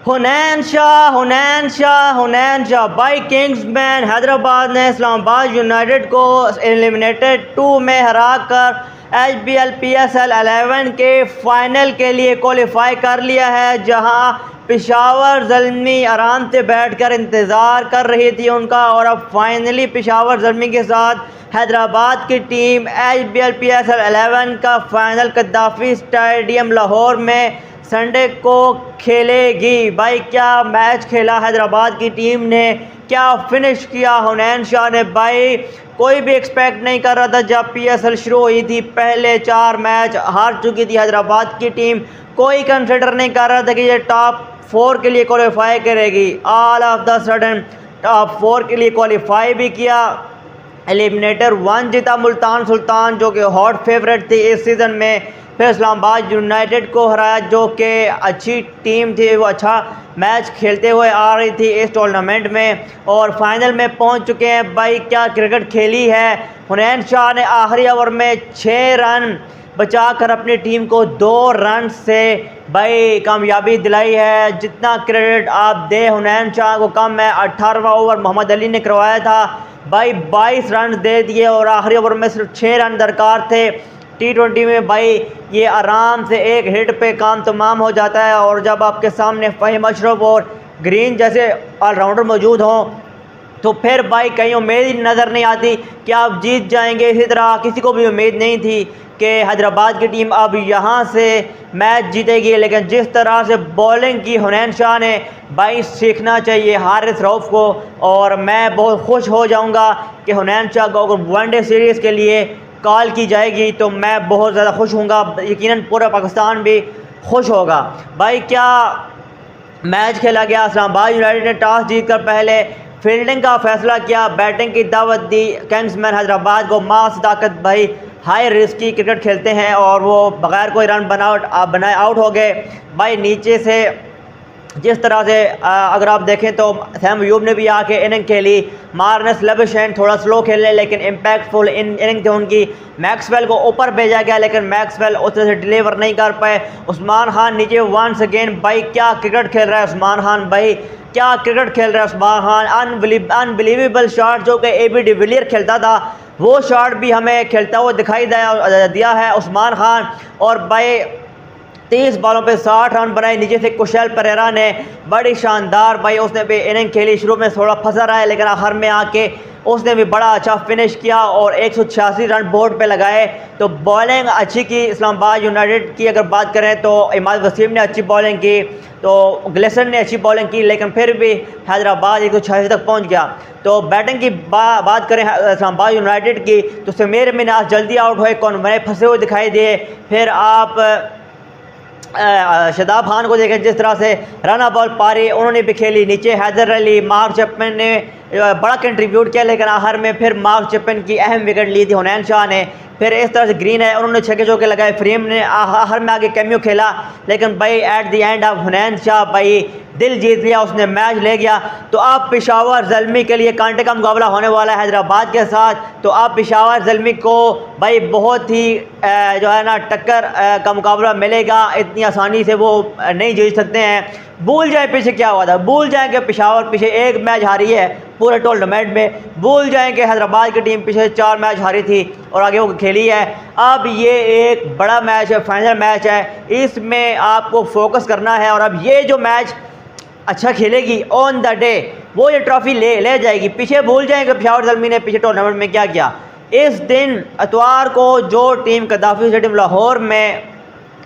हुनैन शाह भाई किंग्समैन हैदराबाद ने इस्लामाबाद यूनाइटेड को एलिमिनेटेड 2 में हराकर HBL PSL 11 के फाइनल के लिए क्वालिफाई कर लिया है, जहां पेशावर ज़ल्मी आराम से बैठकर इंतज़ार कर रही थी उनका। और अब फाइनली पेशावर ज़ल्मी के साथ हैदराबाद की टीम HBL PSL 11 का फाइनल गद्दाफ़ी स्टेडियम लाहौर में संडे को खेलेगी। भाई क्या मैच खेला हैदराबाद की टीम ने, क्या फिनिश किया हुनैन शाह ने। भाई कोई भी एक्सपेक्ट नहीं कर रहा था जब PSL शुरू हुई थी, पहले 4 मैच हार चुकी थी हैदराबाद की टीम। कोई कंसिडर नहीं कर रहा था कि ये टॉप 4 के लिए क्वालिफाई करेगी। All of the sudden top 4 के लिए क्वालिफाई भी किया। एलिमिनेटर 1 जीता मुल्तान सुल्तान, जो कि हॉट फेवरेट थी इस सीज़न में। फिर इस्लामाबाद यूनाइटेड को हराया, जो कि अच्छी टीम थी, वो अच्छा मैच खेलते हुए आ रही थी इस टूर्नामेंट में। और फाइनल में पहुंच चुके हैं। भाई क्या क्रिकेट खेली है हुनैन शाह ने। आखिरी ओवर में 6 रन बचाकर अपनी टीम को 2 रन से भाई कामयाबी दिलाई है। जितना क्रेडिट आप दे हुनैन शाह को कम है। 18वां ओवर मोहम्मद अली ने करवाया था, भाई 22 रन दे दिए और आखिरी ओवर में सिर्फ 6 रन दरकार थे। T20 में भाई ये आराम से एक हिट पे काम तमाम हो जाता है। और जब आपके सामने फ़हीम अशरफ और ग्रीन जैसे ऑलराउंडर मौजूद हों तो फिर भाई कहीं उम्मीद ही नज़र नहीं आती कि आप जीत जाएंगे। इसी तरह किसी को भी उम्मीद नहीं थी कि हैदराबाद की टीम अब यहाँ से मैच जीतेगी, लेकिन जिस तरह से बॉलिंग की हुनैन शाह ने, भाई सीखना चाहिए हारिस रऊफ़ को। और मैं बहुत खुश हो जाऊँगा कि हुनैन शाह को अगर वनडे सीरीज़ के लिए कॉल की जाएगी तो मैं बहुत ज़्यादा खुश हूँगा। यकीनन पूरा पाकिस्तान भी खुश होगा। भाई क्या मैच खेला गया। इस्लामाबाद यूनाइटेड ने टॉस जीतकर पहले फील्डिंग का फैसला किया, बैटिंग की दावत दी किंग्समैन हैदराबाद को। मां सदाकत भाई हाई रिस्क की क्रिकेट खेलते हैं और वो बगैर कोई रन बनाए आउट हो गए। भाई नीचे से जिस तरह से अगर आप देखें तो सैम अयूब ने भी आके इनिंग खेली। मार्नस लेबशेन थोड़ा स्लो खेले लेकिन इम्पैक्टफुल इनिंग थी उनकी। मैक्सवेल को ऊपर भेजा गया लेकिन मैक्सवेल उस तरह से डिलीवर नहीं कर पाए। उस्मान खान नीचे वंस अगेन। भाई क्या क्रिकेट खेल रहा है उस्मान खान, भाई क्या क्रिकेट खेल रहा है उस्मान खान। अनबिलीवेबल शॉट जो कि AB डिविलियर खेलता था, वो शॉट भी हमें खेलता हुआ दिखाई दिया है उस्मान खान। और भाई 30 बॉलों पे 60 रन बनाए। नीचे से कुशल परेरा ने बड़ी शानदार भाई उसने भी इनिंग खेली। शुरू में थोड़ा फंसा रहा है लेकिन आखिर में आके उसने भी बड़ा अच्छा फिनिश किया और 186 रन बोर्ड पे लगाए। तो बॉलिंग अच्छी की इस्लामाबाद यूनाइटेड की अगर बात करें तो इमाद वसीम ने अच्छी बॉलिंग की, तो ग्लेसन ने अच्छी बॉलिंग की, लेकिन फिर भी हैदराबाद 186 तक पहुंच गया। तो बैटिंग की बात करें इस्लामाबाद यूनाइटेड की तो समीर मिनाज जल्दी आउट हुए, कौन फंसे हुए दिखाई दिए। फिर आप शादाब खान को देखें जिस तरह से रन बॉल पारी उन्होंने भी खेली। नीचे हैदर अली, मार्क चैपमैन ने बड़ा कंट्रीब्यूट किया, लेकिन आखिर में फिर मार्क चैपमैन की अहम विकेट ली थी हुनैन शाह ने। फिर इस तरह से ग्रीन है, उन्होंने छक्के चौके लगाए। फ्रेम ने आखिर में आगे कैमियो खेला, लेकिन भाई at the end of Hunain Shah भाई दिल जीत लिया, उसने मैच ले गया। तो अब पेशावर ज़ल्मी के लिए कांटे का मुकाबला होने वाला है हैदराबाद के साथ। तो अब पेशावर ज़ल्मी को भाई बहुत ही जो है ना टक्कर का मुकाबला मिलेगा। इतनी आसानी से वो नहीं जीत सकते हैं। भूल जाए पीछे क्या हुआ था, भूल जाएं कि पेशावर पीछे 1 मैच हारी है पूरे टूर्नामेंट में। भूल जाएं कि हैदराबाद की टीम पीछे 4 मैच हारी थी और आगे वो खेली है। अब ये एक बड़ा मैच है, फाइनल मैच है, इसमें आपको फोकस करना है। और अब ये जो मैच अच्छा खेलेगी ऑन द डे वो ये ट्रॉफी ले जाएगी। पीछे भूल जाएंगे पेशावर ज़ल्मी ने पीछे टूर्नामेंट में क्या किया। इस दिन इतवार को जो टीम गद्दाफ़ी स्टेडियम लाहौर में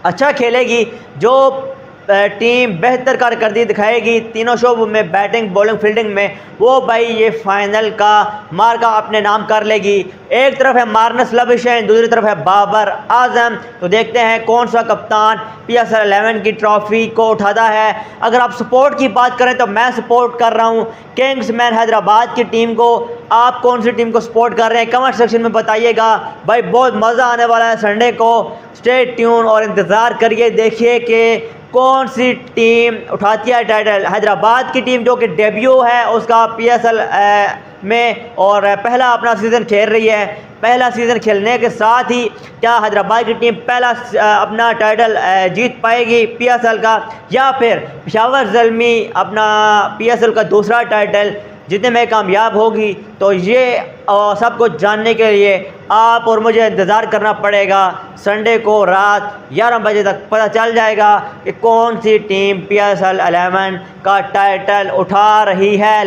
अच्छा खेलेगी, जो टीम बेहतर कारकर्दगी दिखाएगी तीनों शोबों में, बैटिंग बॉलिंग फील्डिंग में, वो भाई ये फाइनल का मार्का अपने नाम कर लेगी। एक तरफ है मार्नस लेबशेन, दूसरी तरफ है बाबर आजम। तो देखते हैं कौन सा कप्तान PSL 11 की ट्रॉफ़ी को उठाता है। अगर आप सपोर्ट की बात करें तो मैं सपोर्ट कर रहा हूँ किंग्समैन हैदराबाद की टीम को। आप कौन सी टीम को सपोर्ट कर रहे हैं कमेंट सेक्शन में बताइएगा। भाई बहुत मज़ा आने वाला है संडे को। स्टे ट्यून और इंतज़ार करिए, देखिए कि कौन सी टीम उठाती है टाइटल। हैदराबाद की टीम जो कि डेब्यू है उसका PSL में और पहला अपना सीज़न खेल रही है, पहला सीज़न खेलने के साथ ही क्या हैदराबाद की टीम पहला अपना टाइटल जीत पाएगी PSL का, या फिर पेशावर ज़ल्मी अपना PSL का दूसरा टाइटल जीतने में कामयाब होगी। तो ये सब कुछ जानने के लिए आप और मुझे इंतज़ार करना पड़ेगा। संडे को रात 11 बजे तक पता चल जाएगा कि कौन सी टीम PSL 11 का टाइटल उठा रही है।